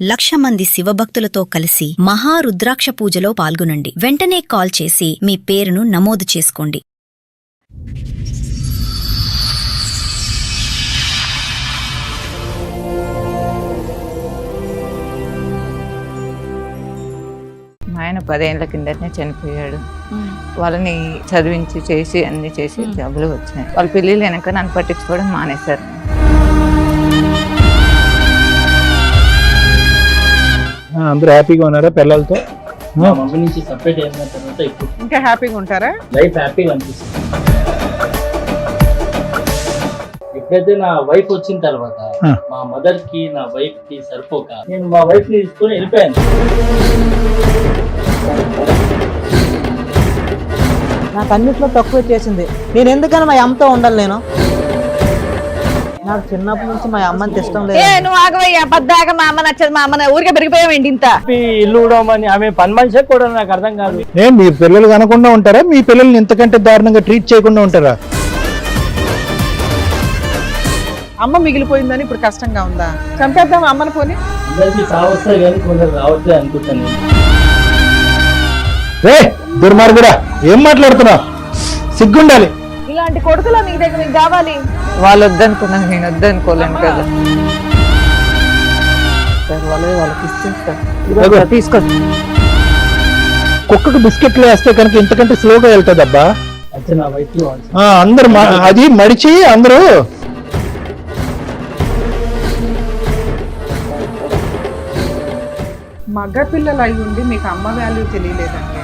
1,00,000 మంది శివభక్తులతో కలిసి మహారుద్రాక్ష పూజలో పాల్గొనండి. వెంటనే కాల్ చేసి మీ పేరును నమోదు చేసుకోండి. ఆయన 10 ఏళ్ల కిందటనే చనిపోయాడు. వాళ్ళని చదివించి చేసి అన్ని చేసి జబ్బులు వచ్చినాయి. వాళ్ళ పెళ్ళిళ్ళు వెనక నన్ను పట్టించుకోవడం మానేశారు. అందరూ హ్యాపీగా ఉన్నారా పిల్లలతో? మమ్మీ నుంచి సపరేట్ అయిన తర్వాత ఇప్పుడు ఇంకా హ్యాపీగా ఉంటారా? లైఫ్ హ్యాపీగా అనిపిస్తుంది. ఎప్పుడైతే నా వైఫ్ వచ్చిన తర్వాత మా మదర్ కి నా వైఫ్ కి సరిపోక నేను మా వైఫ్ ని తీసుకొని వెళ్ళిపోయాను. నాకు అన్నిట్లో తక్కువ చేసింది. నేను ఎందుకని మా అమ్మతో ఉండాలి? నేను నాకు చిన్నప్పటి నుంచి మా అమ్మని ఇష్టం లేదు. నువ్వు ఆగవయ్యా, పద్దాక మా అమ్మ నచ్చదు, మా అమ్మ ఊరికే పెరిగిపోయావేంటి ఇంత? ఇల్లు ఉడమని ఆమె పని మనిషి కూడా నాకు అర్థం కాదు. మీ పిల్లలు కనకుండా ఉంటారా? మీ పిల్లల్ని ఇంతకంటే దారుణంగా ట్రీట్ చేయకుండా ఉంటారా? అమ్మ మిగిలిపోయిందని ఇప్పుడు కష్టంగా ఉందా? చంపేద్దాం అమ్మని పోని. అందరికి సావస్తాయి కానీ కొందరు రావట్లేదు అనుకుంటాను. దుర్మార్గుడా, ఏం మాట్లాడుతున్నావు? సిగ్గుండాలి. ఇలాంటి కొడుకులా నీ దగ్గర నీకు కావాలి? వాళ్ళు వద్దనుకున్నాను, నేను వద్దనుకోలేను కదా. వాళ్ళకి ఇస్తే తీసుకో. కుక్కకు బిస్కెట్లు వేస్తే కనుక ఇంతకంటే స్లోగా వెళ్తుందబ్బా. అయితే నా వైఫ్ అందరు అది మడిచి అందరూ మగ పిల్లలు అయి ఉండి మీకు అమ్మ వాల్యూ తెలియలేదంటే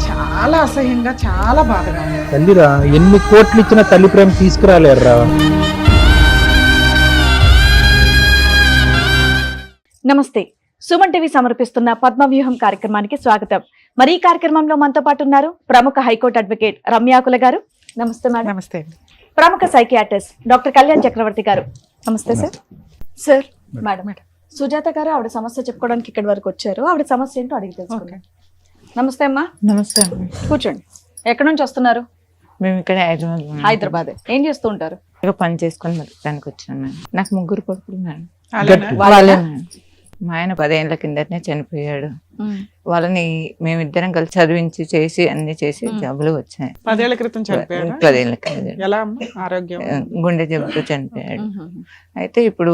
చాలా అసహ్యంగా, చాలా బాధగా ఉంది. తల్లిరా, ఎన్ని కోట్లు ఇచ్చినా తల్లి ప్రేమ తీసుకురాలేరురా. నమస్తే. సుమన్ టీవీ సమర్పిస్తున్న పద్మవ్యూహం కార్యక్రమానికి స్వాగతం. మరి ఈ కార్యక్రమంలో మనతో పాటు ఉన్నారు ప్రముఖ హైకోర్టు అడ్వకేట్ రమ్యాకుల గారు. నమస్తే మేడం. నమస్తే. ప్రముఖ సైకియాట్రిస్ట్ డాక్టర్ కళ్యాణ్ చక్రవర్తి గారు. నమస్తే సార్. సార్ మేడం, సుజాత గారు ఆవిడ సమస్య చెప్పుకోవడానికి ఇక్కడి వరకు వచ్చారు. ఆవిడ సమస్య ఏంటో అడిగి తెలుసుకుందాం. నమస్తే అమ్మా. నమస్తే. కూర్చోండి. ఎక్కడి నుంచి వస్తున్నారు? మేము ఇక్కడ హైదరాబాద్. ఏం చేస్తూ ఉంటారు? పని చేసుకొని బతకడానికి వచ్చాను మేడం. నాకు 3 కొడుకులు మేడం. వాళ్ళే మా ఆయన 10 ఏళ్ల కిందటనే చనిపోయాడు. వాళ్ళని మేమిద్దరం కలిసి చదివించి చేసి అన్ని చేసి జబ్బులు వచ్చాయి. 10 ఏళ్ల క్రితం చనిపోయాడు. 10 ఏళ్ల క్రితం ఎలా ఆరోగ్యం? గుండె జబ్బుతో చనిపోయాడు. అయితే ఇప్పుడు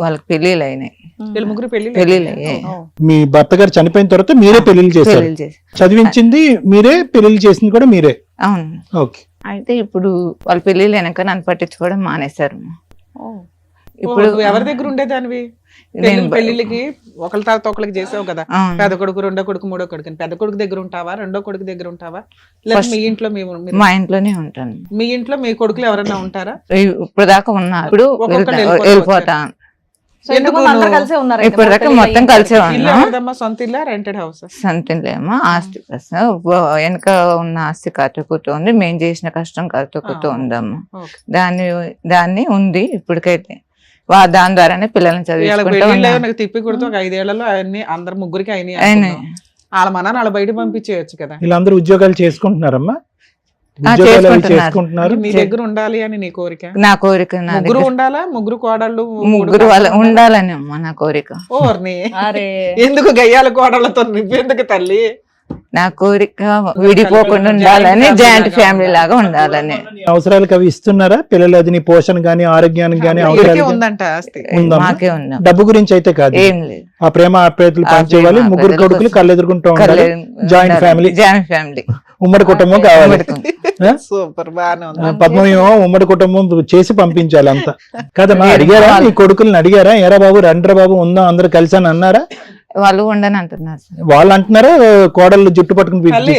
వాళ్ళకి పెళ్లిళ్ళు అయినాయి. వీళ్ళు ముగ్గురు పెళ్లిళ్ళు అయ్యాయి. మీ భర్త గారు చనిపోయిన తర్వాత మీరే పెళ్లిళ్ళు చేశారు? చదివించింది మీరే, పెళ్లిళ్ళు చేసింది కూడా మీరే? అవును. ఓకే. అయితే ఇప్పుడు వాళ్ళ పెళ్లిళ్ళు వెనక నన్ను పట్టించుకోవడం మానేశారు. ఇప్పుడు ఎవరి దగ్గర ఉండేదానివి? పెళ్లిళ్ళకి ఒకరి తర్వాత ఒకరికి చేసావు కదా. పెద్ద కొడుకు, రెండో కొడుకు, మూడో కొడుకు. పెద్ద కొడుకు దగ్గర ఉంటావా, రెండో కొడుకు దగ్గర ఉంటావా, లేదా మీ ఇంట్లో? మా ఇంట్లోనే ఉంటాను. మీ ఇంట్లో మీ కొడుకులు ఎవరైనా ఉంటారా? ఇప్పుడు దాకా ఉన్నారు. ఇప్పుడు వెళ్ళిపోతా. ఇప్పుడు దాకా మొత్తం కలిసే ఉన్నాం. సొంత ఇల్లా, రెంటెడ్ హౌస్? సొంత ఇల్లేమో. ఆస్తి వెనక ఉన్న ఆస్తి కట్టుకుతూ ఉంది. మేము చేసిన కష్టం కట్టుకుతూ ఉందమ్మా. దాన్ని ఉంది ఇప్పటికైతే. దాని ద్వారానే పిల్లల్ని చదివి తిప్పి కొడుతూ 5 ఏళ్లలో అన్ని అందరు ముగ్గురికి అయినాయి. వాళ్ళ మన వాళ్ళ బయట పంపించేయచ్చు కదా. వీళ్ళందరూ ఉద్యోగాలు చేసుకుంటున్నారమ్మా? మీ దగ్గర ఉండాలి అని నీ కోరిక? నా కోరిక. ముగ్గురు ఉండాలా? ముగ్గురు కోడళ్ళు, ముగ్గురు వాళ్ళ ఉండాలని అమ్మా నా కోరిక. ఓర్ని ఎందుకు గయ్యాల కోడళ్ళతో నింపేందుకు తల్లి? నా కోరిక విడిపోకుండా ఉండాలని, జాయింట్ ఫ్యామిలీ లాగా ఉండాలని. అవసరాలకు అవి ఇస్తున్నారా పిల్లలు? అది నీ పోషణ గానీ, ఆరోగ్యానికి గానీ మాకే ఉందా? డబ్బు గురించి అయితే కాదు, ఏం లేదు. ఆ ప్రేమ ఆప్యాయతలు పంచేవాళ్ళు. ముగ్గురు కొడుకులు కళ్ళెదురుకుంటూ ఉండాలి. జాయింట్ ఫ్యామిలీ, ఉమ్మడి కుటుంబం కావాలి. సూపర్, బాగానే ఉంది. పద్మవ్యూహం ఉమ్మడి కుటుంబం చేసి పంపించాలి అంతా కదమ్మా. అడిగారా నీ కొడుకుల్ని? అడిగారా ఎరా బాబు రండ్రా బాబు ఉందాం అందరు కలిసి అని అన్నారా? వాళ్ళు ఉండని అంటున్నారు. వాళ్ళు అంటున్నారా కోడళ్ళు జుట్టు పట్టుకుని?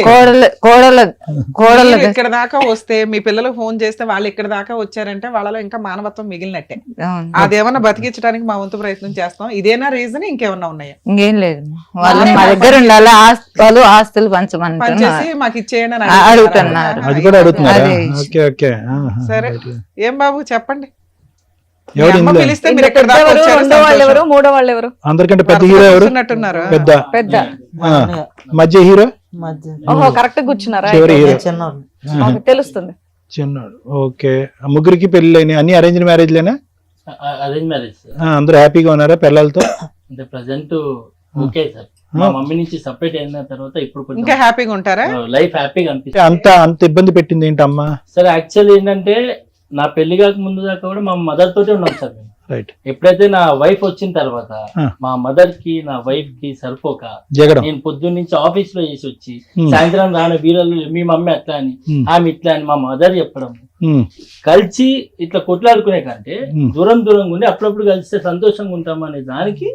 కోడళ్ళు ఇక్కడ దాకా వస్తే, మీ పిల్లలు ఫోన్ చేస్తే వాళ్ళు ఇక్కడ దాకా వచ్చారంటే వాళ్ళలో ఇంకా మానవత్వం మిగిలినట్టే. అదేమన్నా బతికించడానికి మా వంతు ప్రయత్నం చేస్తాం. ఇదేనా రీజన్? ఇంకేమన్నా ఉన్నాయా? ఇంకేం లేదు. వాళ్ళు మా దగ్గర ఉండాలి. వాళ్ళు ఆస్తులు పంచమని మాకు ఇచ్చేయండి అడుగుతున్నారు. అది కూడా అడుగుతున్నారు. సరే, ఏం బాబు చెప్పండి. అందరికంటే పెద్ద హీరో ఎవరు? పెద్ద మధ్య హీరో? కరెక్ట్ కూర్చున్నారా? తెలుస్తుంది. చిన్నాడు. ఓకే. ముగ్గురికి పెళ్లి అన్ని అరేంజ్ మ్యారేజ్ లేనా? Arrange marriage. అందరూ హ్యాపీగా ఉన్నారా పిల్లలతో? అంటే ప్రజెంట్ ఓకే సార్. మా మమ్మీ నుంచి సపరేట్ అయిన తర్వాత ఇప్పుడు ఇంకా కొంచెం హ్యాపీగా ఉంటారా? లైఫ్ హ్యాపీగా అనిపిస్తుంది అంత ఇబ్బంది పెట్టింది ఏంటమ్మా? సార్. యాక్చువల్లీ ఏంటంటే నా పెళ్లి కాక ముందు దాకా కూడా మా మదర్ తోటే ఉన్నాం సార్ మేము. రైట్. ఎప్పుడైతే నా వైఫ్ వచ్చిన తర్వాత మా మదర్ కి నా వైఫ్ కి సరిపోక జగడం. నేను పొద్దున్న నుంచి ఆఫీస్ లో చేసి వచ్చి సాయంత్రం రాని వీళ్ళు మీ మమ్మీ అట్లా అని ఆమె ఇట్లా అని మా మదర్ చెప్పడం, కలిసి ఇట్లా కొట్లాడుకునే కంటే దూరంగా ఉండి అప్పుడప్పుడు కలిస్తే సంతోషంగా ఉంటాం అనే దానికి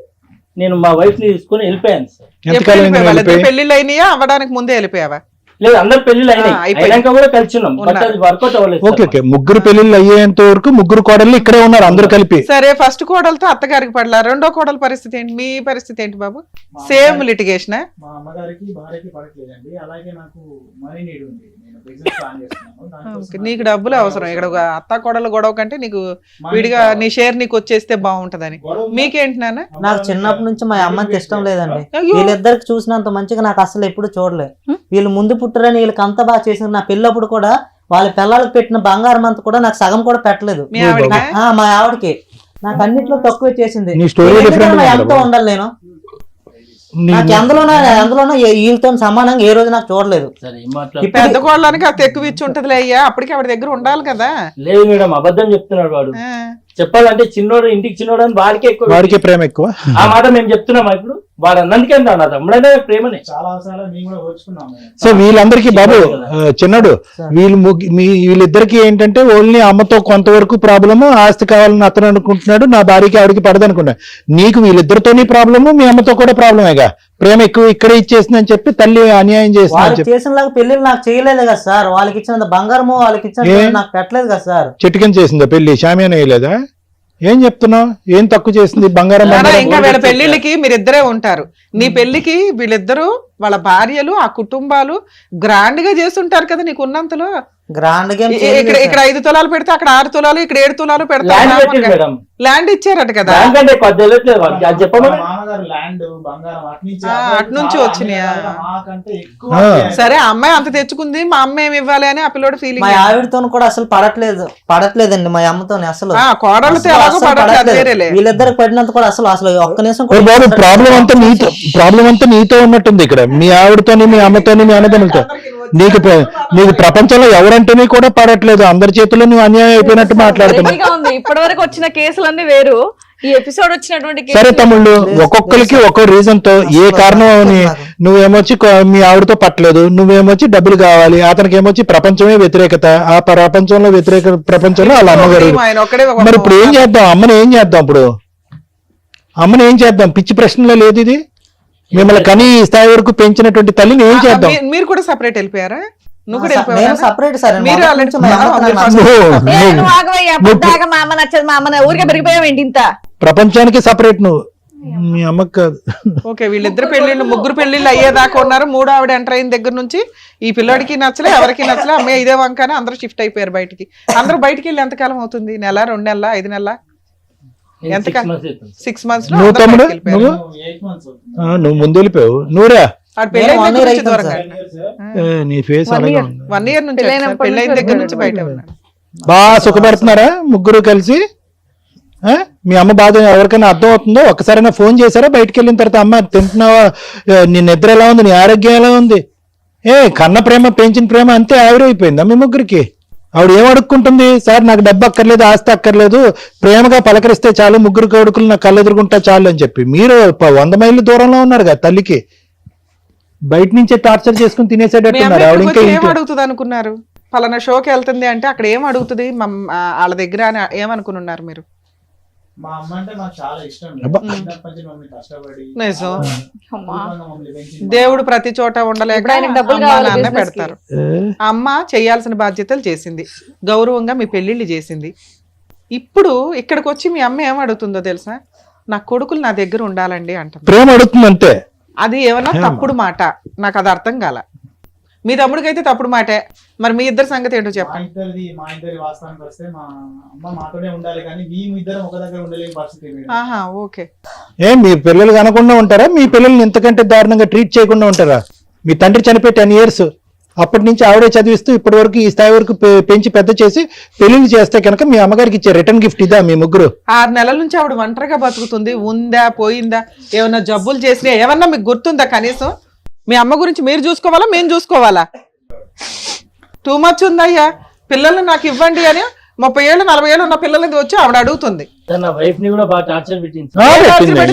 నేను మా వైఫ్ ని తీసుకుని వెళ్ళిపోయాను సార్. ఎప్పుడు వెళ్ళిపోయావా? పెళ్లిళ్ళు అయినాయా? అవ్వడానికి ముందే వెళ్ళిపోయావా? లేదు, అందరు పెళ్లిళ్ళు అయినాయి, అయిపోయింది. అయినాక కూడా కలిసి ఉన్నాం. బట్ అది వర్కౌట్ అవ్వలేదు ఓకే సార్. ఓకే. ముగ్గురు పెళ్లిళ్ళు అయ్యేంత వరకు ముగ్గురు కోడళ్ళు ఇక్కడే ఉన్నారు అందరూ కలిపి. సరే, ఫస్ట్ కోడలతో అత్తగారికి పడలా, రెండో కోడల పరిస్థితి ఏంటి? మీ పరిస్థితి ఏంటి బాబు? Same litigation? మా అమ్మగారికి భార్యకి పడట్లేదండి. అలాగే నాకు మనీ నీడ్ ఉంది. నేను బిజినెస్ ప్లాన్ చేస్తున్నాను. దానికోసం నీకు డబ్బులు అవసరం. ఇక్కడ ఒక అత్త కోడలు గొడవ కంటే నీకు విడిగా నీ షేర్ నీకు వచ్చేస్తే బాగుంటదని. మీకేంటి నాన్న? నాకు చిన్నప్పటి నుంచి మా అమ్మకి ఇష్టం లేదండి. అయ్యో. వీళ్ళిద్దరికి చూసినంత మంచిగా నాకు అసలు ఎప్పుడు చూడలేదు. వీళ్ళు ముందు పుట్టరని వీళ్ళకి అంత బాగా చేసిన నా పెళ్ళప్పుడు కూడా వాళ్ళ పిల్లలకు పెట్టిన బంగారం అంతా కూడా నాకు సగం కూడా పెట్టలేదు. మీ ఆవిడకా? మా ఆవిడకి నాకు అన్నిట్లో తక్కువ చేసింది. నీ స్టోరీ డిఫరెంట్ మా ఎంతో ఉండాలి నేను. నాకు అందులోనూ వీళ్ళతో సమానంగా ఏ రోజు నాకు చూడలేదు. సరే, ఏం మాట్లాడు. పెద్ద కోళ్ళనికి అది ఎక్కువ ఇచ్చి ఉంటదిలే అయ్యా, అప్పటికి ఆవిడ దగ్గర ఉండాలి కదా. లేదు మేడం, అబద్ధం చెప్తున్నాడు వాడు. ఆ. చెప్పాలంటే చిన్నోడు ఇంటికి చిన్నోడు అని వాడికే ఎక్కువ. వాడికే ప్రేమ ఎక్కువ. ఆ మాట మేము చెప్తున్నామా ఇప్పుడు? వాడు అన్నందుకే నా తమ్ముడనే ప్రేమనే. చాలా అవసరాలు మేము కూడా ఓర్చుకున్నాము. సో వీళ్ళందరికీ బాబు చిన్నడు వీళ్ళిద్దరికి ఏంటంటే ఓన్లీ అమ్మతో కొంతవరకు ప్రాబ్లము, ఆస్తి కావాలని అతను అనుకుంటున్నాడు, నా భార్యకి ఆవిడకి పడదు అనుకున్నాడు. నీకు వీళ్ళిద్దరితోని ప్రాబ్లము, మీ అమ్మతో కూడా ప్రాబ్లమేగా. ప్రేమ ఎక్కువ ఇక్కడే ఇచ్చేసిందని చెప్పి తల్లి అన్యాయం చేసిందని చెప్పి చేసిన పెళ్లిళ్ళు నాకు చేయలేదు కదా సార్. వాళ్ళకి ఇచ్చిన బంగారము వాళ్ళకి ఇచ్చిన నాకు పెట్టలేదు కదా సార్. చెట్టుకని చేసిందా పెళ్లి? షామియానా వేయలేదా? ఏం చెప్తున్నావు? ఏం తక్కువ చేసింది? బంగారం ఇంకా వీళ్ళ పెళ్లిళ్ళకి మీరిద్దరే ఉంటారు. నీ పెళ్లికి వీళ్ళిద్దరు వాళ్ళ భార్యలు ఆ కుటుంబాలు గ్రాండ్ గా చేస్తుంటారు కదా నీకు ఉన్నంతలో. గ్రాండ్ గా ఇక్కడ 5 తులాలు పెడితే అక్కడ 6 తులాలు, ఇక్కడ 7 తులాలు ల్యాండ్ పెట్టింది పెడతారు. మేడం. ల్యాండ్ ఇచ్చారట కదా. దానికంటే ఎక్కువ అది తెలియట్లేదు వాడికి. అది చెప్పమని. మామగారు ల్యాండ్ బంగారం అట్నుంచి వచ్చినాయా? మాకంటే ఎక్కువ సరే, ఆ అమ్మాయి అంత తెచ్చుకుంది, మా అమ్మ ఏమి ఇవ్వాలి అని ఆ పిల్లోడు మా ఫీలింగ్. ఆవిడతో కూడా అసలు పడట్లేదండి. మా అమ్మతో అసలు కోడలతో ఎలాగో పడట్లేదు, అది వేరేలే. వీళ్ళిద్దరికి పడినంత కూడా అసలు ఒక్క నిమిషం ఓ బాబు, ప్రాబ్లం అంతా నీతో ఉన్నట్టుంది ఇక్కడ. మీ ఆవిడతోని, మీ అమ్మతోని, మీ అన్నదమ్ములతో. నీకు ప్రపంచంలో ఎవరంటేనే కూడా పడట్లేదు. అందరి చేతుల్లో నువ్వు అన్యాయం అయిపోయినట్టు మాట్లాడుతున్నావు. ఇప్పటి వరకు వచ్చిన కేసులన్నీ వేరు, ఈ ఎపిసోడ్ వచ్చినటువంటి సరే తమ్ముళ్ళు, ఒక్కొక్కరికి ఒక్కో రీజన్ తో ఏ కారణం అని నువ్వేమొచ్చి మీ ఆవిడతో పట్టలేదు, నువ్వేమొచ్చి డబ్బులు కావాలి, అతనికి ఏమొచ్చి ప్రపంచమే వ్యతిరేకత, ఆ ప్రపంచంలో వ్యతిరేక ప్రపంచంలో వాళ్ళ అమ్మగారు. మరి ఇప్పుడు ఏం చేద్దాం? అమ్మని ఏం చేద్దాం? ఇప్పుడు అమ్మని ఏం చేద్దాం? పిచ్చి ప్రశ్నలో లేదు ఇది. మిమ్మల్ని కనీ స్థాయి వరకు పెంచినటువంటి తల్లిని ఏం చేద్దాం? మీరు కూడా సపరేట్ వెళ్ళిపోయారా? నువ్వు కూడా నేను వెళ్ళిపోయావా? Separate sir. మీరు already- మా అమ్మ నచ్చదు, మా అమ్మ ఊరికే పెరిగిపోయావేంటి ఇంత? ప్రపంచానికి సపరేట్ నువ్వు, మీ అమ్మకి కాదు. ఓకే, వీళ్ళిద్దరు పెళ్లిళ్ళు, ముగ్గురు పెళ్లిళ్ళు అయ్యేదాకా ఉన్నారు. మూడో ఆవిడ ఎంటర్ అయిన దగ్గర నుంచి ఈ పిల్లోడికి నచ్చలే, ఎవరికి నచ్చలే, అమ్మాయి ఇదే వంకనే అందరూ షిఫ్ట్ అయిపోయారు బయటికి. అందరూ బయటికి వెళ్ళి ఎంతకాలం అవుతుంది? నెల, 2 నెలల, 5 నెలల? ఎంత? 6 months లో నువ్వు అందరూ తమ్ముడు, బయటికి వెళ్ళిపోయారు. నువ్వు 8 months అవుతుంది. నువ్వు ముందు వెళ్ళిపోయావు. నువ్వురా, ఆడ పెళ్ళైన నేను దగ్గర 1 year నుంచి దూరంగా. నీ ఫేస్ అలాగే ఉంది. 1 year నుంచి పెళ్ళైన దగ్గర నుంచి బయట ఉన్నాడు. బాగా సుఖపడుతున్నారా ముగ్గురు కలిసి? మీ అమ్మ బాధ ఎవరికైనా అర్థం అవుతుందో? ఒక్కసారైనా ఫోన్ చేశారా బయటకు వెళ్ళిన తర్వాత? అమ్మ తింటున్నావా? నీ నిద్ర ఎలా ఉంది? నీ ఆరోగ్యం ఎలా ఉంది? కన్న ప్రేమ, పెంచిన ప్రేమ అంతే ఆవిరైపోయిందా మీ ముగ్గురికి? ఆవిడ ఏం అడుక్కుంటుంది? సార్ నాకు డబ్బు అక్కర్లేదు, ఆస్తి అక్కర్లేదు, ప్రేమగా పలకరిస్తే చాలు, ముగ్గురు కొడుకులు నాకు కళ్ళు ఎదురుకుంటా చాలు అని చెప్పి. మీరు 100 మైళ్ళ దూరంలో ఉన్నారు కదా తల్లికి. బయట నుంచే టార్చర్ చేసుకుని తినేసేటట్టున్నారు ఆవిడ. ఇంకా ఏం అడుగుతుంది అనుకున్నారు? పలానా షోకి వెళ్తుంది అంటే అక్కడ ఏం అడుగుతుంది వాళ్ళ దగ్గర అని ఏమనుకుని ఉన్నారు మీరు? మా అమ్మ అంటే మాకు చాలా ఇష్టం. అబ్బా. చిన్నప్పటి నుంచి మమ్మల్ని కష్టపడి నిజం. మమ్మల్ని పెంచింది. దేవుడు ప్రతి చోట ఉండలేక ఇప్పుడు ఆయనకి డబ్బులు అమ్మా, కావాలి నాన్న business కి. పెడతారు. అమ్మ చేయాల్సిన బాధ్యతలు చేసింది, గౌరవంగా మీ పెళ్లిళ్ళు చేసింది. ఇప్పుడు ఇక్కడికి వచ్చి మీ అమ్మ ఏం అడుగుతుందో తెలుసా? నా కొడుకులు నా దగ్గర ఉండాలండి అంటుంది. ప్రేమ అడుగుతుంది అంతే. అది ఏమన్నా తప్పుడు మాట? నాకు అది అర్థం కాల. మీ తమ్ముడికైతే తప్పుడు మాటే, మరి మీ ఇద్దరు సంగతి ఏంటో చెప్పండి. మా ఇద్దరి వాస్తవానికి వస్తే మా అమ్మ మాతోనే ఉండాలి, కానీ మేము ఇద్దరం ఒక దగ్గర ఉండలేని పరిస్థితి మేడం. ఆహా, ఓకే. మీ పిల్లలు కనకుండా ఉంటారా? మీ పిల్లల్ని ఇంతకంటే దారుణంగా ట్రీట్ చేయకుండా ఉంటారా? మీ తండ్రి చనిపోయి 10 years, అప్పటి నుంచి ఆవిడే చదివిస్తూ ఇప్పటి వరకు ఈ స్థాయి వరకు పెంచి పెద్ద చేసి పెళ్లిళ్ళు చేస్తే కనుక మీ అమ్మగారికి ఇచ్చే రిటర్న్ గిఫ్ట్ ఇదా మీ ముగ్గురు? 6 నెలల నుంచి ఆవిడ ఒంటరిగా బతుకుతుంది. ఉందా పోయిందా, ఏమన్నా జబ్బులు చేసినా ఏమన్నా మీకు గుర్తుందా కనీసం? మీ అమ్మ గురించి మీరు చూసుకోవాలా మేము చూసుకోవాలా? టూ మచ్ ఉందయ్యా. పిల్లల్ని నాకు ఇవ్వండి అని 30 ఏళ్ళు 40 ఏళ్ళు ఉన్న పిల్లలది వచ్చి ఆవిడ అడుగుతుంది. తన వైఫ్ ని కూడా బాగా టార్చర్ పెట్టింది.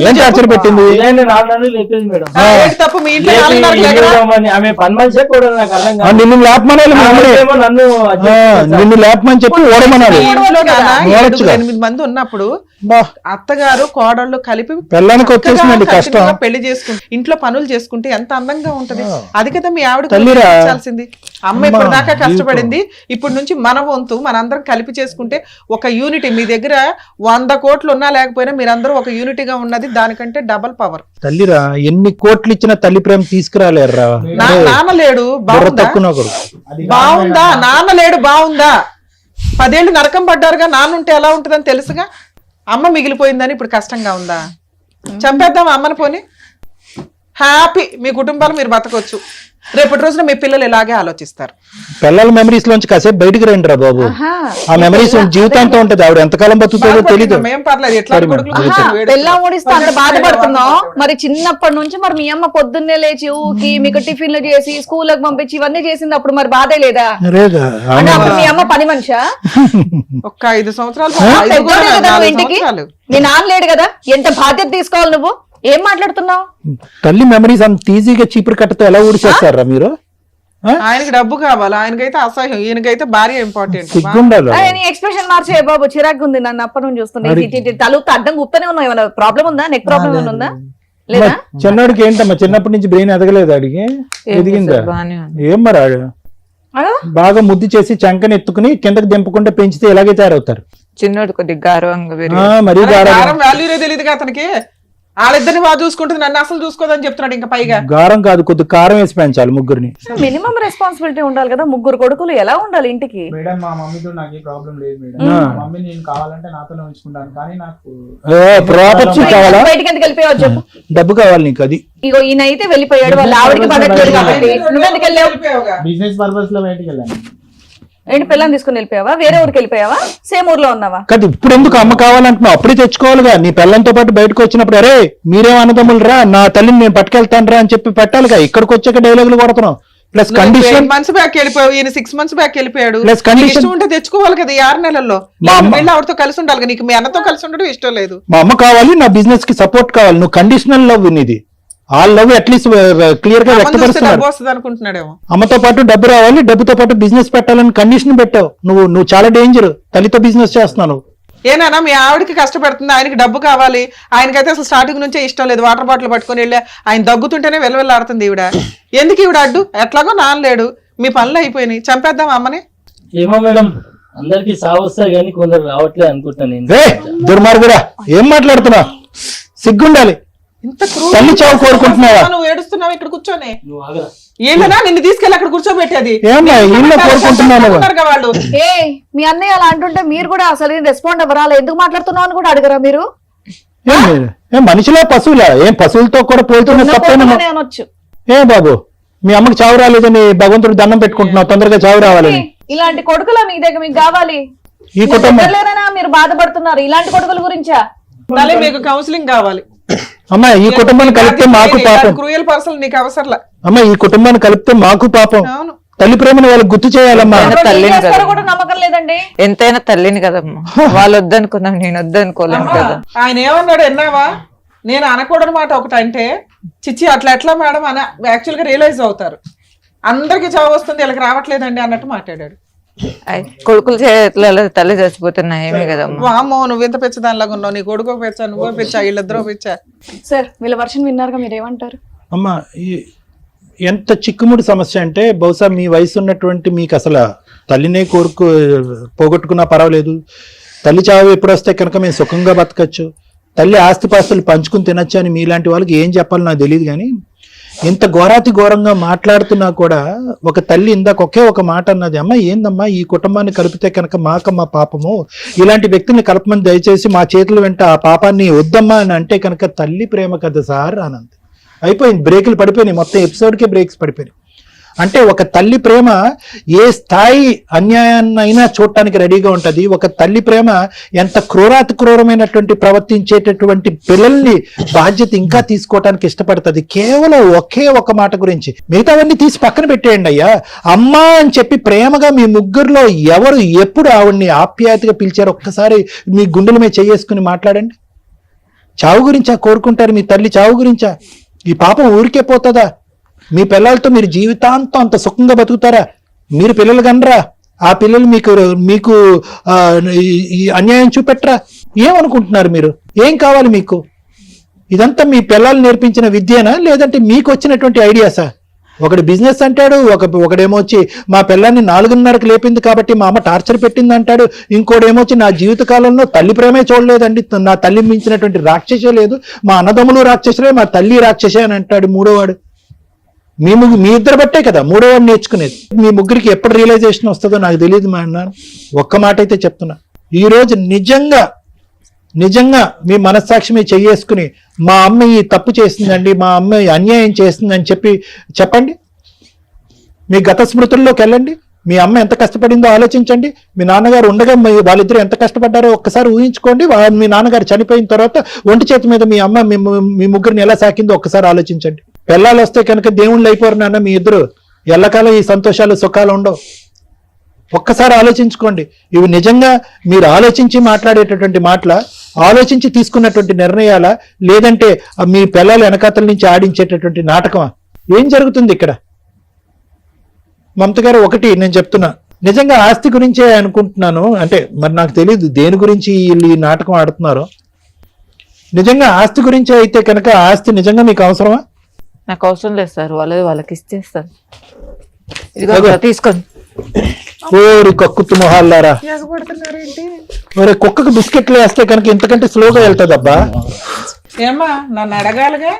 ఏం టార్చర్ పెట్టింది? లేపేది మేడం. ఏంటి తప్పు మీ ఇంట్లో 4:30 లేకరా? ఆమె పని మనిషే కూడా నాకు అర్థం కాదు. నిన్ను లేపమనాలి, నన్ను నిన్ను లేపమని చెప్పి ఓడమనాలి. మీ ఇంట్లో నాన్న 7-8 మంది ఉన్నప్పుడు అత్తగారు కోడళ్ళు కలిపి పిల్లలకి వచ్చేసిందండి కష్టం. పెళ్లి చేసుకుంటే ఇంట్లో పనులు చేసుకుంటే ఎంత అందంగా ఉంటది. అది కదా మీ ఆవిడ తల్లిరా. చాల్సింది. అమ్మ ఇప్పటిదాకా కష్టపడింది, ఇప్పుడు నుంచి మన వంతు మనందరం కలిపి చేసుకుంటే ఒక యూనిటీ. మీ దగ్గర 100 కోట్లు ఉన్నా లేకపోయినా మీరందరూ ఒక యూనిటీగా ఉన్నది దానికంటే డబల్ పవర్. తల్లిరా, ఎన్ని కోట్లు ఇచ్చినా తల్లి ప్రేమ తీసుకురాలేరా. నాన్న లేడు బాగుందా? బాగుందా? నాన్న లేడు బాగుందా? 10 ఏళ్ళు నరకం పడ్డారుగా, నాన్న ఉంటే ఎలా ఉంటుందని తెలుసుగా. అమ్మ మిగిలిపోయిందని ఇప్పుడు కష్టంగా ఉందా? చంపేద్దాం అమ్మని పోని. హ్యాపీ మీ కుటుంబాలు మీరు బతకొచ్చు. రేపటి రోజున మీ పిల్లలు ఇలాగే ఆలోచిస్తారు. పిల్లల మెమరీస్ లోంచి కాసేపు బయటకు రండి రా బాబు. ఆ మెమరీస్ జీవితాంతం ఉంటది. ఆవిడ ఎంతకాలం బతుకుతుందో తెలీదు. మేం పర్లేదు, ఎట్లా పెళ్ళం ఓడిస్తే అంత బాధపడుతున్నాం. మరి చిన్నప్పటి నుంచి మరి మీ అమ్మ పొద్దున్నే లేచి ఊకి మీకు టిఫిన్లు చేసి స్కూల్కి పంపించి ఇవన్నీ చేసింది. అప్పుడు మరి బాధే లేదా? అంటే అప్పుడు మీ అమ్మ పని మనిషా? ఒక్క 5 సంవత్సరాలు ఇంటికి నీ నాన్న లేడు కదా, ఎంత బాధ్యత తీసుకోవాలి నువ్వు? ఏం మాట్లాడుతున్నావు? తల్లి మెమరీస్ అంత ఈజీగా చీపురు కట్టతో ఎలా ఊడిచేస్తారా మీరు? ఆయనకి డబ్బు కావాలి, ఆయనకైతే అసహ్యం, ఈయనకైతే భార్య ఇంపార్టెంట్. ఎక్స్ప్రెషన్ మార్చే బాబు, చిరాకు ఉంది. నన్ను అప్పటి నుంచి చూస్తుంది. తలుపు అడ్డం గుప్తనే ఉన్నావు. ఏమైనా ప్రాబ్లం ఉందా? నెక్ ప్రాబ్లం ఏమైనా ఉందా? లేదా? చిన్నవాడికి ఏంటమ్మా, చిన్నప్పటి నుంచి బ్రెయిన్ ఎదగలేదు అడిగి? ఎదిగిందా? ఏం మరి బాగా ముద్దు చేసి చంకని ఎత్తుకుని కిందకి దింపకుండా పెంచితే ఎలాగే తయారవుతారు? చిన్నోడు కొద్దిగా గారవంగా మరీ వాల్యూనే తెలియదుగా అతనికి. వాళ్ళిద్దరిని బాగా చూసుకుంటుంది, నన్ను అసలు చూసుకోదని చెప్తున్నాడు. ఇంకా పైగా గారం కాదు, కొద్ది కారం వేసి పెంచాలి ముగ్గురిని. మినిమం రెస్పాన్సిబిలిటీ ఉండాలి కదా. 3 కొడుకులు ఎలా ఉండాలి ఇంటికి? మేడం మా మమ్మీతో నాకు ఏ ప్రాబ్లం లేదు మేడం. మా మమ్మీ నేను కావాలంటే నాతోనే ఉంచుకుంటాను, కానీ నాకు ప్రాపర్టీ కావాలా? బయటకి ఎందుకు వెళ్ళిపోయావు చెప్పు? డబ్బు కావాలి నీకు. అది ఇగో ఈయన అయితే వెళ్ళిపోయాడు, వాళ్ళ ఆవిడకి పడట్లేదు కాబట్టి. నువ్వెందుకు వెళ్ళావు? బిజినెస్ పర్పస్ లో బయటకు వెళ్ళాను. ఏంటి పిల్లని తీసుకుని వెళ్ళిపోయావా? వేరే ఊరికి వెళ్ళిపోయావా? సేమ్ ఊర్లో ఉన్నావా? కాదు, ఇప్పుడు ఎందుకు అమ్మ కావాలంటున్నావు? అప్పుడే తెచ్చుకోవాలిగా. నీ పిల్లలతో పాటు బయటకు వచ్చినప్పుడు అరే మీరేం అన్నదమ్ములు రా, నా తల్లిని నేను పట్టుకెళ్తాను రా అని చెప్పి పెట్టాలిగా. ఇక్కడికి వచ్చాక డైలాగులు కొడుతున్నావు. ప్లస్ కండిషన్ 8 months బ్యాక్ వెళ్ళిపోయావు, ఈయన 6 months బ్యాక్ వెళ్ళిపోయాడు. ప్లస్ కండిషన్ ఉంటే తెచ్చుకోవాలి కదా. ఈ 6 నెలల్లో వెళ్ళి ఆవిడతో కలిసి ఉండాలి. నీకు మీ అన్నతో కలిసి ఉండడం ఇష్టం లేదు. మా అమ్మ కావాలి, నా బిజినెస్ కి సపోర్ట్ కావాలి. నువ్వు కండిషనల్ లవ్ ఇది. ఆ లవ్ అట్లీస్ట్ క్లియర్ గా వ్యక్తపరుస్తున్నాడు. అనుకుంటున్నాడేమో. అమ్మతో పాటు డబ్బు రావాలి, డబ్బుతో పాటు బిజినెస్ పెట్టాలని కండిషన్ పెట్టావు. నువ్వు చాలా డేంజర్. తల్లితో బిజినెస్ చేస్తున్నావు. ఏనా మీ ఆవిడకి కష్టపడుతుంది, ఆయనకి డబ్బు కావాలి. ఆయనకైతే అసలు స్టార్టింగ్ నుంచే ఇష్టం లేదు. వాటర్ బాటిల్ పట్టుకుని వెళ్ళి ఆయన దగ్గుతుంటేనే వెళ్ళాడుతుంది ఈవిడ. ఎందుకు ఈవిడ అడ్డు? ఎట్లాగో నాన్నలేడు, మీ పనులు అయిపోయినాయి, చంపేద్దాం అమ్మని. ఏమో మేడం, అందరికి సాగు వస్తాయి కానీ కొందరు రావట్లేదు అనుకుంటాను. దుర్మార్గుడా, ఏం మాట్లాడుతున్నా? సిగ్గుండాలి. తల్లి చావు కోరుకుంటున్నావా? నువ్వు ఏడుస్తున్నావు ఇక్కడ కూర్చొని. ఏమన్నా నిన్ను తీసుకెళ్ళి అక్కడ కూర్చోబెట్టేది వాళ్ళు. ఏ మీ అన్నయ్య అలా అంటుంటే మీరు కూడా అసలు రెస్పాండ్ అవ్వరాలి. ఎందుకు మాట్లాడుతున్నావు అని కూడా అడగరా మీరు? మనిషిలో పశువులా? ఏం పశువులతో కూడా పోతున్నా తప్పేనా? అనొచ్చు. ఏ బాబు, మీ అమ్మకి చావు రాలేదని భగవంతుడు దండం పెట్టుకుంటున్నావు, తొందరగా చావు రావాలని. ఇలాంటి కొడుకులా మీ దగ్గర మీకు కావాలి? ఈ కుటుంబం మీరు బాధపడుతున్నారు ఇలాంటి కొడుకుల గురించా? మీకు కౌన్సిలింగ్ కావాలి. అమ్మా, ఈ కుటుంబాన్ని కలిపితే మాకు పాపం. క్రూయల్ పర్సన్ నీకు అవసరం. అమ్మా, ఈ కుటుంబాన్ని కలిపితే మాకు పాపం. తల్లి ప్రేమను వాళ్ళకి గుర్తు చేయాలమ్మా. నమ్మకం లేదండి. ఎంతైనా తల్లిని కదమ్మా. వాళ్ళు వద్దనుకున్నాం, నేను వద్దనుకోలేను కదా. ఆయన ఏమన్నాడు ఎన్నావా? నేను అనకూడని మాట ఒకటి అంటే చిచ్చి అట్లా ఎట్లా మేడం అని యాక్చువల్ గా రియలైజ్ అవుతారు. అందరికి చావు వస్తుంది, వీళ్ళకి రావట్లేదండి అన్నట్టు మాట్లాడాడు. కొడుకులు చేతులలో తల్లి చచ్చిపోతున్నాయి ఏమే కదమ్మా. అమ్మో, నువ్వు ఎంత పెచ్చదానిలాగా ఉన్నావు. నీ కొడుకు పెచ్చా, నువ్వో పెచ్చా, వీళ్ళిద్దరూ పెచ్చా. సార్ వీళ్ళ వర్షన్ విన్నారుగా, మీరేమంటారు? అమ్మా, ఎంత చిక్కుముడి సమస్య అంటే బహుశా మీ వయసు ఉన్నటువంటి మీకు అసలు తల్లినే పోగొట్టుకున్నా పర్వాలేదు. తల్లి చావు ఎప్పుడు వస్తే కనుక మేము సుఖంగా బతకచ్చు, తల్లి ఆస్తిపాస్తులు పంచుకుని తినచ్చు అని మీలాంటి వాళ్ళకి ఏం చెప్పాలో నాకు తెలియదు. కానీ ఇంత ఘోరాతి ఘోరంగా మాట్లాడుతున్నా కూడా ఒక తల్లి ఇందాక ఒకే ఒక మాట అన్నది, అమ్మ ఏందమ్మా ఈ కుటుంబాన్ని కలిపితే కనుక మాకమ్మ పాపము, ఇలాంటి వ్యక్తిని కలపమని దయచేసి మా చేతులు వెంట ఆ పాపాన్ని వద్దమ్మా అని అంటే కనుక తల్లి ప్రేమ కదా సార్ అనంది. అయిపోయింది, బ్రేకులు పడిపోయినాయి, మొత్తం ఎపిసోడ్కే బ్రేక్స్ పడిపోయినాయి. అంటే ఒక తల్లి ప్రేమ ఏ స్థాయి అన్యాయాన్నైనా చూడటానికి రెడీగా ఉంటది. ఒక తల్లి ప్రేమ ఎంత క్రూరమైనటువంటి ప్రవర్తించేటటువంటి పిల్లల్ని బాధ్యత ఇంకా తీసుకోవటానికి ఇష్టపడుతుంది. కేవలం ఒకే ఒక మాట గురించి, మిగతావన్నీ తీసి పక్కన పెట్టేయండి అయ్యా. అమ్మా అని చెప్పి ప్రేమగా మీ ముగ్గురులో ఎవరు ఎప్పుడు ఆవిడ్ని ఆప్యాయతగా పిలిచారు ఒక్కసారి మీ గుండెల మీద చేసుకుని మాట్లాడండి. చావు గురించా కోరుకుంటారు? మీ తల్లి చావు గురించా? ఈ పాపం ఊరికే పోతుందా? మీ పిల్లలతో మీరు జీవితాంతం అంత సుఖంగా బతుకుతారా? మీరు పిల్లలు కనరా? ఆ పిల్లలు మీకు ఈ అన్యాయం చూపెట్టరా? ఏమనుకుంటున్నారు మీరు? ఏం కావాలి మీకు? ఇదంతా మీ పిల్లలు నేర్పించిన విద్యేనా, లేదంటే మీకు వచ్చినటువంటి ఐడియాసా? ఒకటి బిజినెస్ అంటాడు, ఒకడేమో వచ్చి మా పిల్లాన్ని 4:30కి లేపింది కాబట్టి మా అమ్మ టార్చర్ పెట్టింది అంటాడు. ఇంకోడేమో వచ్చి నా జీవిత కాలంలో తల్లి ప్రేమే చూడలేదండి, నా తల్లి మించినటువంటి రాక్షసే లేదు, మా అన్నదమ్ములు రాక్షసులే, మా తల్లి రాక్షసే అని అంటాడు మూడోవాడు. మీ ఇద్దరు బట్టే కదా మూడోవాడు నేర్చుకునేది. మీ ముగ్గురికి ఎప్పుడు రియలైజేషన్ వస్తుందో నాకు తెలియదు మా అన్న. ఒక్క మాట అయితే చెప్తున్నా, ఈ రోజు నిజంగా మీ మనస్సాక్షి మీద చెయ్యేసుకుని మా అమ్మ ఈ తప్పు చేసిందండి, మా అమ్మ అన్యాయం చేస్తుందని చెప్పండి. మీ గత స్మృతుల్లోకి వెళ్ళండి. మీ అమ్మ ఎంత కష్టపడిందో ఆలోచించండి. మీ నాన్నగారు ఉండగా వాళ్ళిద్దరూ ఎంత కష్టపడ్డారో ఒక్కసారి ఊహించుకోండి. మీ నాన్నగారు చనిపోయిన తర్వాత ఒంటి చేతి మీద మీ అమ్మ మీ ముగ్గురిని ఎలా సాకిందో ఒక్కసారి ఆలోచించండి. పిల్లలు వస్తే కనుక దేవుళ్ళు అయిపోరు నాన్న మీ ఇద్దరు. ఎల్లకాలం ఈ సంతోషాలు సుఖాలు ఉండవు. ఒక్కసారి ఆలోచించుకోండి. ఇవి నిజంగా మీరు ఆలోచించి మాట్లాడేటటువంటి మాటల, ఆలోచించి తీసుకున్నటువంటి నిర్ణయాల, లేదంటే మీ పిల్లలు వెనకాతల నుంచి ఆడించేటటువంటి నాటకమా? ఏం జరుగుతుంది ఇక్కడ? మమత గారు, ఒకటి నేను చెప్తున్నా, నిజంగా ఆస్తి గురించే అనుకుంటున్నాను. అంటే మరి నాకు తెలియదు దేని గురించి వీళ్ళు ఈ నాటకం ఆడుతున్నారో. నిజంగా ఆస్తి గురించే అయితే కనుక ఆస్తి నిజంగా మీకు అవసరమా? నాకు అవసరం లేదు సార్, వాళ్ళకి ఇచ్చేస్తాను. ఇదిగో తీసుకోండి. ఓరి కక్కుతు మొహాలారా, మరి కుక్కకు బిస్కెట్లు వేస్తే కనుక ఇంతకంటే స్లోగా వెళ్తుంది అబ్బా. ఏమ్మా నన్ను అడగాలిగా,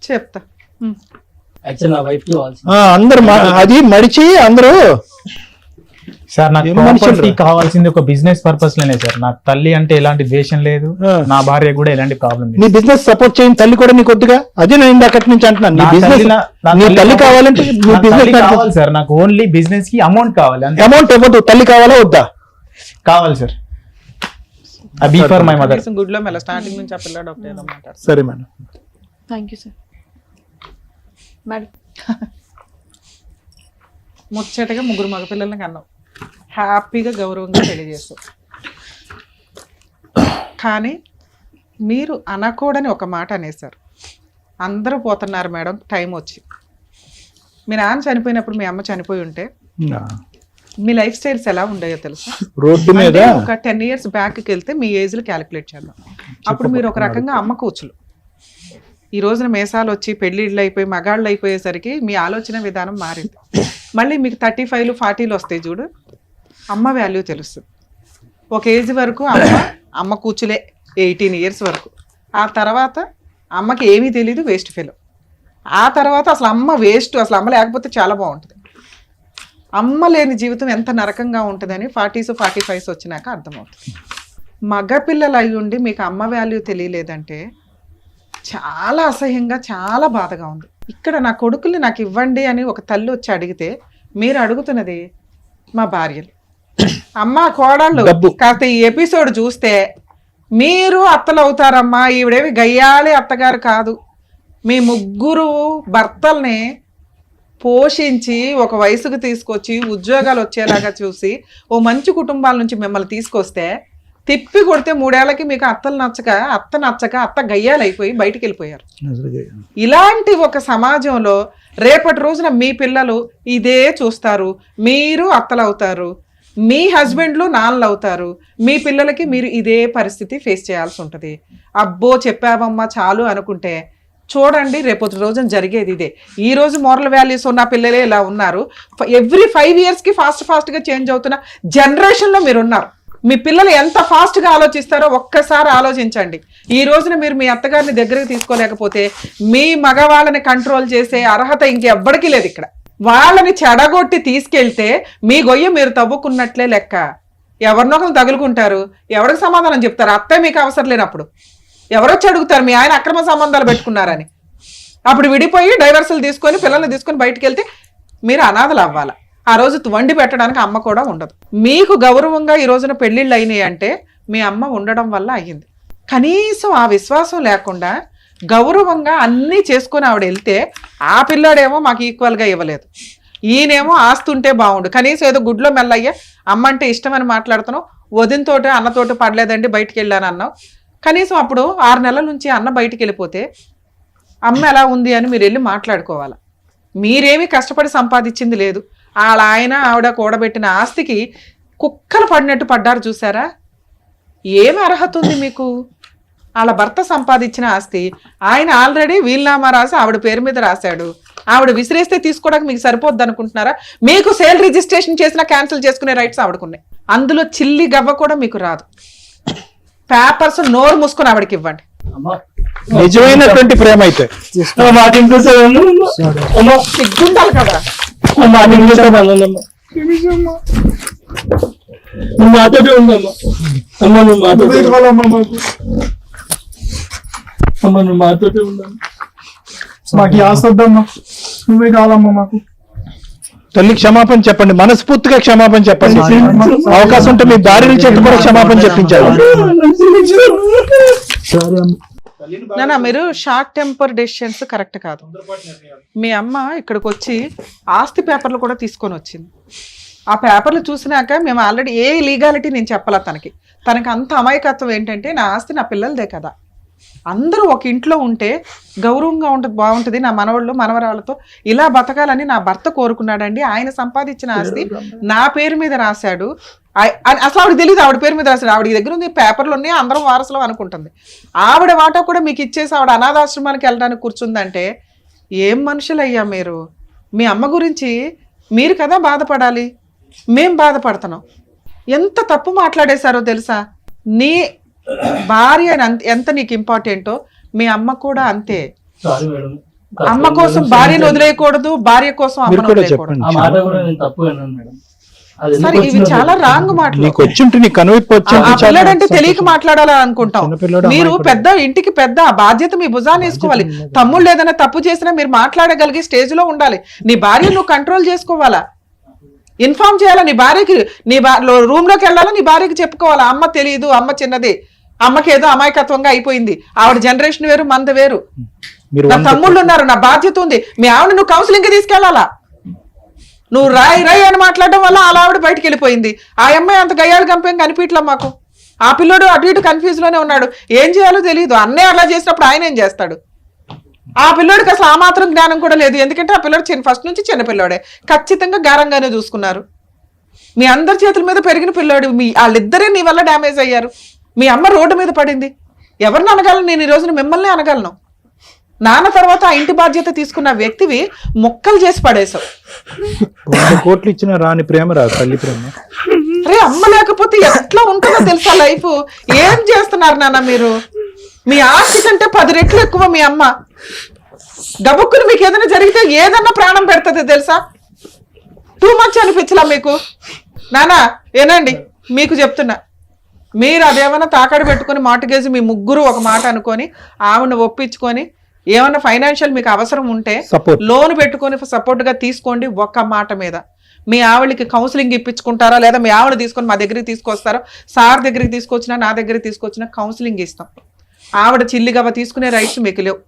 చెప్తా. యాక్చువల్ నా వైఫ్ అందరు అది మడిచి అందరూ సార్ నాకు ప్రాపర్టీ కావాల్సింది ఒక బిజినెస్ పర్పస్ లోనే సార్. నాకు తల్లి అంటే ఎలాంటి ద్వేషం లేదు, నా భార్య కూడా ఎలాంటి ప్రాబ్లం లేదు. నీ బిజినెస్ సపోర్ట్ చేయని తల్లి కూడా నీకు వద్దుగా? అదే నేను ఇందాకటి నుంచి అంటున్నాను. నీ బిజినెస్ నీ తల్లి కావాలంటే నీ బిజినెస్ కావాలి సార్. నాకు ఓన్లీ బిజినెస్ కి అమౌంట్ కావాలి. అమౌంట్ ఇవ్వదు, తల్లి కావాలా వద్దా? కావాలి సార్. Be for my mother. Good లో మెల్ల స్టార్టింగ్ నుంచి ఆ పిల్లాడు ఒకటే ఏదో మాట్లాడు. సరే madam. Thank you sir. Madam ముచ్చటగా ముగ్గురు మగపిల్లల్ని కన్నావు, హ్యాపీగా గౌరవంగా తెలియజేస్తావు. కానీ మీరు అనకూడని ఒక మాట అనేసారు. అందరూ పోతున్నారు మేడం టైం వచ్చి. మీ నాన్న చనిపోయినప్పుడు మీ అమ్మ చనిపోయి ఉంటే మీ లైఫ్ స్టైల్స్ ఎలా ఉండేయో తెలుసా? రోడ్డు మీద ఒక 10 years బ్యాక్కి వెళ్తే మీ ఏజ్లు క్యాలిక్యులేట్ చేద్దాం. అప్పుడు మీరు ఒక రకంగా అమ్మ కూచులు. ఈ రోజున మేసాలు వచ్చి పెళ్ళిళ్ళు అయిపోయి మగాళ్ళు అయిపోయేసరికి మీ ఆలోచన విధానం మారింది. మళ్ళీ మీకు 35, 40 వస్తాయి చూడు, అమ్మ వాల్యూ తెలుస్తుంది. ఒక ఏజ్ వరకు అమ్మ కూచులే 18 years వరకు. ఆ తర్వాత అమ్మకి ఏమీ తెలీదు, వేస్ట్ ఫెలో. ఆ తర్వాత అసలు అమ్మ వేస్ట్, అసలు అమ్మ లేకపోతే చాలా బాగుంటుంది. అమ్మ లేని జీవితం ఎంత నరకంగా ఉంటుందని 40s, 45s వచ్చినాక అర్థమవుతుంది. మగపిల్లలు అయి ఉండి మీకు అమ్మ వాల్యూ తెలియలేదంటే చాలా అసహ్యంగా, చాలా బాధగా ఉంది. ఇక్కడ నా కొడుకుల్ని నాకు ఇవ్వండి అని ఒక తల్లి వచ్చి అడిగితే మీరు అడుగుతున్నది మా భార్యలు, అమ్మ కోడళ్ళు. కాస్త ఈ ఎపిసోడ్ చూస్తే మీరు అత్తలు అవుతారమ్మా. ఈవిడేవి గయ్యాలి అత్తగారు కాదు. మీ ముగ్గురు భర్తల్ని పోషించి ఒక వయసుకు తీసుకొచ్చి ఉద్యోగాలు వచ్చేలాగా చూసి ఓ మంచి కుటుంబాల నుంచి మిమ్మల్ని తీసుకొస్తే తిప్పి కొడితే 3 ఏళ్లకి మీకు అత్తలు నచ్చక అత్త గయ్యాలు అయిపోయి బయటికి వెళ్ళిపోయారు. ఇలాంటి ఒక సమాజంలో రేపటి రోజున మీ పిల్లలు ఇదే చూస్తారు. మీరు అత్తలు అవుతారు, మీ హస్బెండ్లు నాన్నలు అవుతారు, మీ పిల్లలకి మీరు ఇదే పరిస్థితి ఫేస్ చేయాల్సి ఉంటుంది. అబ్బో చెప్పావమ్మా చాలు అనుకుంటే చూడండి రేపటి రోజున జరిగేది ఇదే. ఈ రోజు మోరల్ వాల్యూస్ ఉన్న పిల్లలే ఇలా ఉన్నారు. ఎవ్రీ 5 yearsకి ఫాస్ట్గా చేంజ్ అవుతున్న జనరేషన్లో మీరు ఉన్నారు. మీ పిల్లలు ఎంత ఫాస్ట్గా ఆలోచిస్తారో ఒక్కసారి ఆలోచించండి. ఈ రోజున మీరు మీ అత్తగారిని దగ్గరికి తీసుకోలేకపోతే మీ మగవాళ్ళని కంట్రోల్ చేసే అర్హత ఇంకెవ్వడికి లేదు. ఇక్కడ వాళ్ళని చెడగొట్టి తీసుకెళ్తే మీ గొయ్య మీరు తవ్వుకున్నట్లే లెక్క. ఎవరినొకరు తగులుకుంటారు, ఎవరికి సమాధానం చెప్తారు? అత్తే మీకు అవసరం లేనప్పుడు ఎవరొచ్చి అడుగుతారు మీ ఆయన అక్రమ సంబంధాలు పెట్టుకున్నారని? అప్పుడు విడిపోయి డైవర్సులు తీసుకొని పిల్లల్ని తీసుకొని బయటికి వెళ్తే మీరు అనాథలు అవ్వాలి. ఆ రోజు వండి పెట్టడానికి అమ్మ కూడా ఉండదు. మీకు గౌరవంగా ఈ రోజున పెళ్లిళ్ళు అయినాయి అంటే మీ అమ్మ ఉండడం వల్ల అయ్యింది. కనీసం ఆ విశ్వాసం లేకుండా గౌరవంగా అన్నీ చేసుకొని ఆవిడ వెళ్తే ఆ పిల్లాడేమో మాకు ఈక్వల్గా ఇవ్వలేదు, ఈయనేమో ఆస్తుంటే బాగుండు, కనీసం ఏదో గుడ్లో మెల్లయ్యా అమ్మ అంటే ఇష్టమని మాట్లాడుతున్నావు, వదినతోటి అన్నతోటి పడలేదండి బయటికి వెళ్ళాను అన్నావు. కనీసం అప్పుడు 6 నెలల నుంచి అన్న బయటికి వెళ్ళిపోతే అమ్మ ఎలా ఉంది అని మీరు వెళ్ళి మాట్లాడుకోవాలి. మీరేమీ కష్టపడి సంపాదించింది లేదు. వాళ్ళ ఆయన ఆవిడ కూడబెట్టిన ఆస్తికి కుక్కలు పడినట్టు పడ్డారు చూసారా. ఏమి అర్హత ఉంది మీకు? వాళ్ళ భర్త సంపాదించిన ఆస్తి ఆయన ఆల్రెడీ వీల్నామా రాసి ఆవిడ పేరు మీద రాశాడు. ఆవిడ విసిరేస్తే తీసుకోవడానికి మీకు సరిపోద్ది అనుకుంటున్నారా? మీకు సేల్ రిజిస్ట్రేషన్ చేసినా క్యాన్సిల్ చేసుకునే రైట్స్ ఆవిడకున్నాయి. అందులో చిల్లి గవ్వ కూడా మీకు రాదు. పేపర్స్ నోరు మూసుకొని ఆవిడకి ఇవ్వండి. నిజమైనటువంటి ప్రేమ అయితే సిగ్గుండాలి కదా. మాతోటే ఉందమ్మా. అమ్మ నువ్వు మాతోటే అమ్మ నువ్వు మాతోటే ఉందమ్మా. మాకు ఆస్తమ్మా, నువ్వే కావాలమ్మా మాకు. తల్లి క్షమాపణ చెప్పండి, మనస్ఫూర్తిగా క్షమాపణ చెప్పండి. అవకాశం ఉంటే మీ భార్యల చేతి కూడా క్షమాపణ చెప్పించాలి. నానా మీరు షార్ట్ టెంపర్ డెసిషన్స్ కరెక్ట్ కాదు. మీ అమ్మ ఇక్కడికి వచ్చి ఆస్తి పేపర్లు కూడా తీసుకొని వచ్చింది. ఆ పేపర్లు చూసినాక మేము ఆల్రెడీ ఏ లీగాలిటీ నేను చెప్పాలా తనకి అంత అమాయకత్వం ఏంటంటే నా ఆస్తి నా పిల్లలదే కదా, అందరూ ఒక ఇంట్లో ఉంటే గౌరవంగా ఉంటుంది, బాగుంటుంది, నా మనవాళ్ళు మనవరాళ్ళతో ఇలా బతకాలని నా భర్త కోరుకున్నాడండి. ఆయన సంపాదించిన ఆస్తి నా పేరు మీద రాశాడు. అసలు ఆవిడ తెలియదు ఆవిడ పేరు మీద రాశాడు. ఆవిడ దగ్గర ఉంది పేపర్లు ఉన్నాయి, అందరం వారసులు అనుకుంటుంది. ఆవిడ వాటా కూడా మీకు ఇచ్చేసి ఆవిడ అనాథాశ్రమానికి వెళ్ళడానికి కూర్చుందంటే ఏం మనుషులయ్యా మీరు? మీ అమ్మ గురించి మీరు కదా బాధపడాలి, మేం బాధపడుతున్నాం. ఎంత తప్పు మాట్లాడేశారో తెలుసా? నీ భార్య ఎంత నీకు ఇంపార్టెంటో మీ అమ్మ కూడా అంతే. అమ్మ కోసం భార్యను వదిలేయకూడదు, భార్య కోసం అమ్మను వదిలేయకూడదు. సరే ఇవి చాలా రాంగ్ మాటలు. పిల్లడంటే తెలియక మాట్లాడాలని అనుకుంటాం. మీరు పెద్ద ఇంటికి పెద్ద బాధ్యత మీ భుజాన్ని వేసుకోవాలి. తమ్ముళ్ళు ఏదైనా తప్పు చేసినా మీరు మాట్లాడగలిగే స్టేజ్ లో ఉండాలి. నీ భార్య నువ్వు కంట్రోల్ చేసుకోవాలా, ఇన్ఫార్మ్ చేయాలా. నీ భార్యకి నీ రూమ్ లోకి వెళ్ళాలా, నీ భార్యకి చెప్పుకోవాలా అమ్మ తెలియదు, అమ్మ చిన్నది, అమ్మకి ఏదో అమాయకత్వంగా అయిపోయింది, ఆవిడ జనరేషన్ వేరు మంద వేరు, నా తమ్ముళ్ళు ఉన్నారు, నా బాధ్యత ఉంది. మీ ఆవిడ నువ్వు కౌన్సిలింగ్ కి తీసుకెళ్లాలా. నువ్వు రాయి అని మాట్లాడడం వల్ల అలా ఆవిడ బయటికి వెళ్ళిపోయింది. ఆ అమ్మాయి అంత గయ్యాడు గంపేం కనిపించలా మాకు. ఆ పిల్లోడు అటు ఇటు కన్ఫ్యూజ్ లోనే ఉన్నాడు, ఏం చేయాలో తెలియదు. అన్నయ్య అలా చేసినప్పుడు ఆయన ఏం చేస్తాడు? ఆ పిల్లోడికి అసలు ఆ మాత్రం జ్ఞానం కూడా లేదు. ఎందుకంటే ఆ పిల్లోడు ఫస్ట్ నుంచి చిన్న పిల్లోడే, ఖచ్చితంగా గారంగానే చూసుకున్నారు. మీ అందరి చేతుల మీద పెరిగిన పిల్లోడు, వాళ్ళిద్దరే నీ వల్ల డ్యామేజ్ అయ్యారు. మీ అమ్మ రోడ్డు మీద పడింది. ఎవరిని అనగలను నేను? ఈ రోజున మిమ్మల్ని అనగలను. నాన్న తర్వాత ఆ ఇంటి బాధ్యత తీసుకున్న వ్యక్తివి మొక్కలు చేసి పడేశావు. కోట్లు ఇచ్చిన రాని ప్రేమ రాదు తల్లి ప్రేమ. అరే అమ్మ లేకపోతే ఎట్లా ఉంటుందో తెలుసా లైఫ్? ఏం చేస్తున్నారు నాన్న మీరు? మీ ఆస్తి కంటే 10 రెట్లు ఎక్కువ మీ అమ్మ. గబుక్కుని మీకు ఏదైనా జరిగితే ఏదన్నా ప్రాణం పెడుతుంది తెలుసా? టూ మచ్ అనిపించలా మీకు? నానా ఏనండి మీకు చెప్తున్నా, మీరు అదేమన్నా తాకడి పెట్టుకుని మార్టిగేజ్ మీ ముగ్గురు ఒక మాట అనుకొని ఆవిడని ఒప్పించుకొని ఏమన్నా ఫైనాన్షియల్ మీకు అవసరం ఉంటే లోన్ పెట్టుకొని సపోర్ట్ గా తీసుకోండి. ఒక్క మాట మీద మీ ఆవిడకి కౌన్సిలింగ్ ఇప్పించుకుంటారా, లేదా మీ ఆవిడ తీసుకొని మా దగ్గరికి తీసుకొస్తారో, సార్ దగ్గరికి తీసుకొచ్చినా నా దగ్గరికి తీసుకొచ్చినా కౌన్సిలింగ్ ఇస్తాం. ఆవిడ చిల్లిగవ్వ తీసుకునే రైట్స్ మీకు లేవు.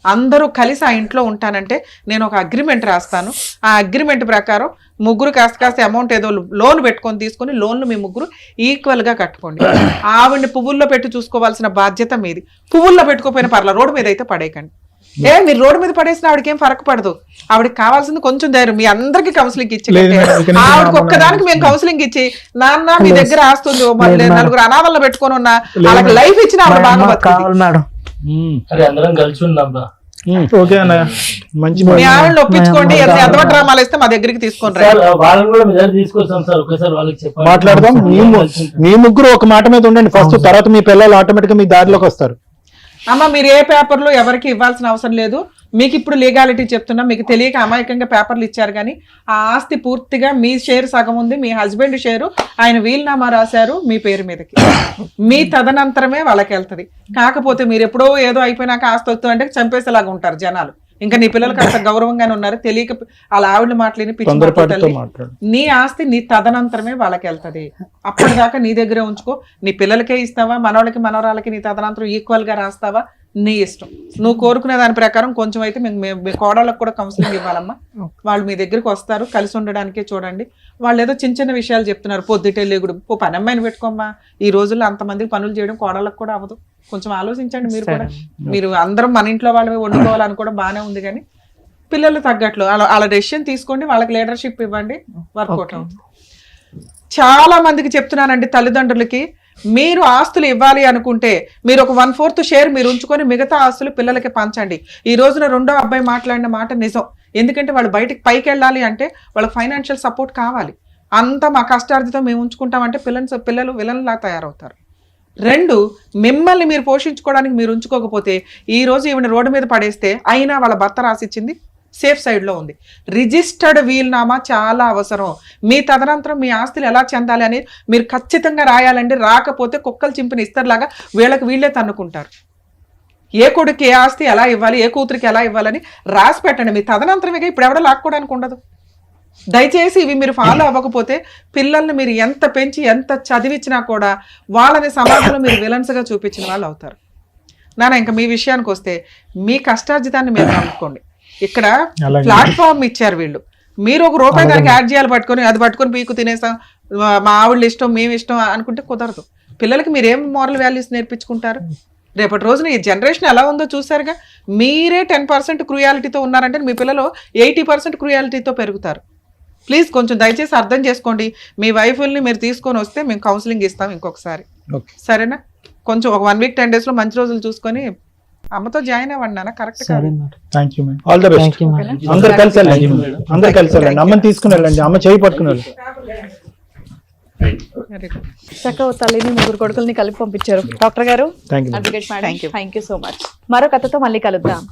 అందరూ కలిసి ఆ ఇంట్లో ఉంటానంటే నేను ఒక అగ్రిమెంట్ రాస్తాను. ఆ అగ్రిమెంట్ ప్రకారం ముగ్గురు కాస్త అమౌంట్ ఏదో లోన్ పెట్టుకొని తీసుకొని లోన్లు మీ ముగ్గురు ఈక్వల్ గా కట్టుకోండి. ఆవిడ్ని పువ్వుల్లో పెట్టి చూసుకోవాల్సిన బాధ్యత మీది. పువ్వుల్లో పెట్టుకోపోయిన పర్ల, రోడ్డు మీద అయితే పడేయకండి. మీరు రోడ్డు మీద పడేసిన ఆవిడకి ఏం ఫరక్ పడదు. ఆవిడకి కావాల్సింది కొంచెం ధైర్యం. మీ అందరికి కౌన్సిలింగ్ ఇచ్చి ఆవిడకి ఒక్కదానికి మేము కౌన్సిలింగ్ ఇచ్చి నాన్న మీ దగ్గర ఆస్తుంది 4 అనాథల్లో పెట్టుకొని ఉన్నా వాళ్ళకి లైఫ్ ఇచ్చిన ఆవిడ బాగా బతుకుతుంది. అందరం కలిసి ఉందాం. ఓకే అన్న, మంచి మీ ఆవిడని ఒప్పించుకోండి. ఎంత డ్రామాలు ఇస్తే మా దగ్గరికి తీసుకొని వాళ్ళని కూడా మీ దగ్గర తీసుకొస్తాం సార్. ఒకసారి వాళ్ళకి చెప్పండి, మాట్లాడదాం. మీ ముగ్గురు ఒక మాట మీద ఉండండి ఫస్ట్, తర్వాత మీ పిల్లలు ఆటోమేటిక్ గా మీ దారిలోకి వస్తారు. అమ్మ మీరు ఏ పేపర్లు ఎవరికి ఇవ్వాల్సిన అవసరం లేదు. మీకు ఇప్పుడు లీగాలిటీ చెప్తున్నా, మీకు తెలియక అమాయకంగా పేపర్లు ఇచ్చారు కానీ ఆ ఆస్తి పూర్తిగా మీ షేర్ సగం ఉంది, మీ హస్బెండ్ షేరు ఆయన వీల్నామా రాశారు మీ పేరు మీదకి. మీ తదనంతరమే వాళ్ళకి వెళ్తుంది. కాకపోతే మీరు ఎప్పుడో ఏదో అయిపోయినాక ఆస్తి వస్తుంది అంటే చంపేసేలాగా ఉంటారు జనాలు. ఇంకా నీ పిల్లలకి అంత గౌరవంగానే ఉన్నారు, తెలియక వాళ్ళ ఆవిడ మాటలేని పిచ్చి మాటలు తొందరపాటుతో తల్లి. మాట్లాడు. నీ ఆస్తి నీ తదనంతరమే వాళ్ళకి వెళ్తది. అప్పటిదాకా నీ దగ్గరే ఉంచుకో. నీ పిల్లలకే ఇస్తావా, మనవాళ్ళకి మనవరాలకి నీ తదనంతరం ఈక్వల్ గా రాస్తావా, నీ ఇష్టం. నువ్వు కోరుకునే దాని ప్రకారం కొంచెం అయితే మీ కోడళ్ళకు కూడా కౌన్సిలింగ్ ఇవ్వాలమ్మా. వాళ్ళు మీ దగ్గరికి వస్తారు, కలిసి ఉండడానికే చూడండి. వాళ్ళు ఏదో చిన్న చిన్న విషయాలు చెప్తున్నారు, పొద్దుటే లేగుడు, పని అమ్మాయిని పెట్టుకోమ్మా. ఈ రోజుల్లో అంతమందికి పనులు చేయడం కోడళ్ళకు కూడా అవ్వదు. కొంచెం ఆలోచించండి మీరు కూడా. మీరు అందరం మన ఇంట్లో వాళ్ళమే వండుకోవాలనుకోవడం బాగానే ఉంది, కానీ పిల్లలు తగ్గట్లు వాళ్ళ డెసిషన్ తీసుకోండి, వాళ్ళకి లీడర్షిప్ ఇవ్వండి, వర్కౌట్ అవుతుంది. చాలా మందికి చెప్తున్నానండి తల్లిదండ్రులకి, మీరు ఆస్తులు ఇవ్వాలి అనుకుంటే మీరు ఒక 1/4 షేర్ మీరు ఉంచుకొని మిగతా ఆస్తులు పిల్లలకి పంచండి. ఈ రోజున రెండో అబ్బాయి మాట్లాడిన మాట నిజం. ఎందుకంటే వాళ్ళు బయటకు పైకి వెళ్ళాలి అంటే వాళ్ళకి ఫైనాన్షియల్ సపోర్ట్ కావాలి. అంతా మా కష్టార్థితో మేము ఉంచుకుంటామంటే పిల్లలు విలన్లా తయారవుతారు. 2, మిమ్మల్ని మీరు పోషించుకోవడానికి మీరు ఉంచుకోకపోతే ఈ రోజు ఈవిడ రోడ్డు మీద పడేస్తే అయినా వాళ్ళ భర్త రాసిచ్చింది సేఫ్ సైడ్లో ఉంది. రిజిస్టర్డ్ వీల్నామా చాలా అవసరం. మీ తదనంతరం మీ ఆస్తులు ఎలా చెందాలి అనేది మీరు ఖచ్చితంగా రాయాలండి. రాకపోతే కుక్కలు చింపిన ఇస్తర్లాగా వీళ్ళే తన్నుకుంటారు. ఏ కొడుకు ఏ ఆస్తి ఎలా ఇవ్వాలి, ఏ కూతురికి ఎలా ఇవ్వాలని రాసి పెట్టండి. మీ తదనంతరమేగా ఇప్పుడు ఎవడో లాక్కోవడానికి ఉండదు. దయచేసి ఇవి మీరు ఫాలో అవ్వకపోతే పిల్లల్ని మీరు ఎంత పెంచి ఎంత చదివించినా కూడా వాళ్ళని సమాజంలో మీరు విలన్స్గా చూపించిన వాళ్ళు అవుతారు. ఇంకా మీ విషయానికి వస్తే మీ కష్టార్జితాన్ని మీరు నమ్ముకోండి. ఇక్కడ ప్లాట్ఫామ్ ఇచ్చారు వీళ్ళు, మీరు ₹1 దానికి యాడ్ చేయాలి, అది పట్టుకొని పీకు తినేసాం, మా ఆవిడ ఇష్టం మేము ఇష్టం అనుకుంటే కుదరదు. పిల్లలకి మీరు ఏం మోరల్ వాల్యూస్ నేర్పించుకుంటారు? రేపటి రోజున ఈ జనరేషన్ ఎలా ఉందో చూసారుగా. మీరే 10% క్రూయాలిటీతో ఉన్నారంటే మీ పిల్లలు 80% క్రూయాలిటీతో పెరుగుతారు. ప్లీజ్ కొంచెం దయచేసి అర్థం చేసుకోండి. మీ వైఫుల్ని మీరు తీసుకొని వస్తే మేము కౌన్సిలింగ్ ఇస్తాం ఇంకొకసారి, సరేనా? కొంచెం ఒక 1 వీక్ 10 డేస్లో మంచి రోజులు చూసుకొని అమ్మతో జాయిన్ అవ్వండి నాన్న. కరెక్ట్ కాదు. All the best. అందరు కలిసి వెళ్ళండి, అమ్మని తీసుకుని వెళ్ళండి, అమ్మ చేయి పట్టుకుని వెళ్ళండి. చక్కగా తల్లిని 3 కొడుకుల్ని కలిపి పంపించారు డాక్టర్ గారు. Thank you. Advocate madam, thank you so much. మరో కథతో మళ్ళీ కలుద్దాం.